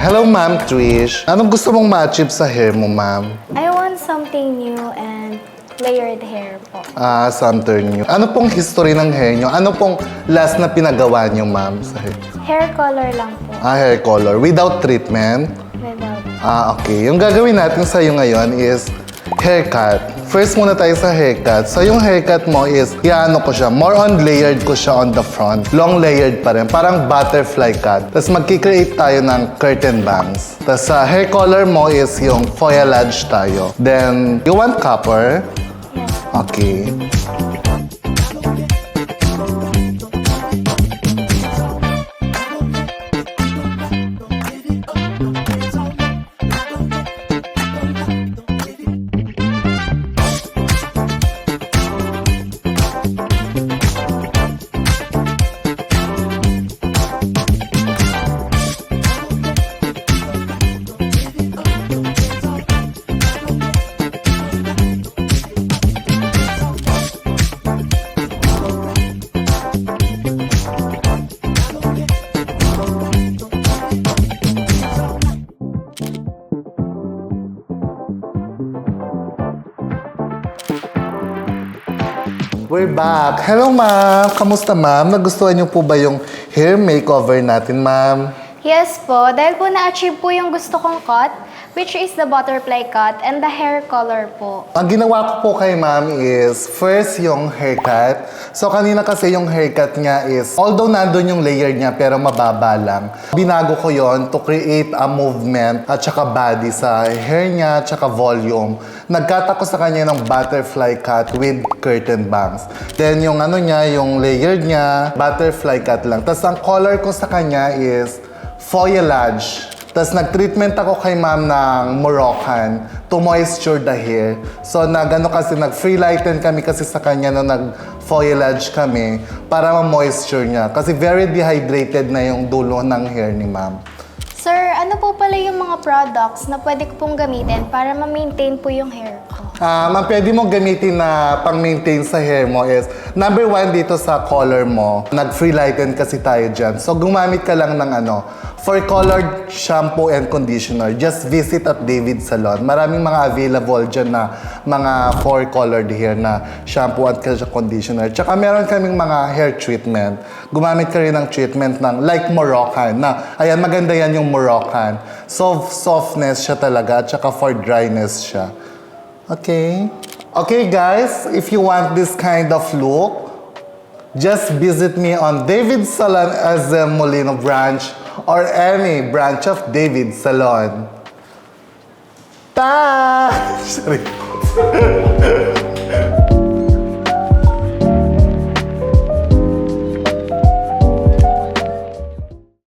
Hello, Ma'am Trish. Anong gusto mong ma-achieve sa hair mo, ma'am? I want something new and layered hair po. Something new. Ano pong history ng hair nyo? Ano pong last na pinagawa nyo, ma'am, sa hair? Hair color lang po. Hair color. Without treatment? Without. Okay. Yung gagawin natin sa'yo ngayon is haircut. First muna tayo sa haircut. So, yung haircut mo is, iano ko siya, more on layered ko siya on the front. Long layered pa rin. Parang butterfly cut. Tapos, magkikreate tayo ng curtain bangs. Tapos, sa hair color mo is yung foliage tayo. Then, you want copper? Yes. Okay. We're back. Hello, ma'am. Kamusta, ma'am? Nagustuhan niyo po ba yung hair makeover natin, ma'am? Yes po, dahil po na-achieve po yung gusto kong cut, which is the butterfly cut and the hair color po. Ang ginawa ko po kay ma'am is, first yung haircut. So, kanina kasi yung haircut niya is, although nandun yung layer niya, pero mababa lang. Binago ko yon to create a movement at saka body sa hair niya at saka volume. Nagkat ako sa kanya ng butterfly cut with curtain bangs. Then, yung ano niya, yung layered niya, butterfly cut lang. Tapos, ang color ko sa kanya is foliage. Tapos nag-treatment ako kay ma'am ng Moroccan to moisture the hair. So nag-free lighten kami kasi sa kanya no nag-foliage kami para ma-moisture niya. Kasi very dehydrated na yung dulo ng hair ni ma'am. Sir, ano po pala yung mga products na pwede ko pong gamitin para ma-maintain po yung hair ko? Ma'am, pwede mo gamitin na pang-maintain sa hair mo is, number one dito sa color mo, nag-free lighten kasi tayo dyan. So, gumamit ka lang ng for colored shampoo and conditioner, just visit at David Salon. Maraming mga available dyan na mga for colored hair na shampoo at conditioner. Tsaka meron kaming mga hair treatment. Gumamit ka rin ng treatment ng like Moroccan na, ayan, maganda yan yung Moroccan. Softness siya talaga at tsaka for dryness siya. Okay. Okay, guys, if you want this kind of look, just visit me on David Salon as a Molino branch or any branch of David Salon. Ta! Sorry.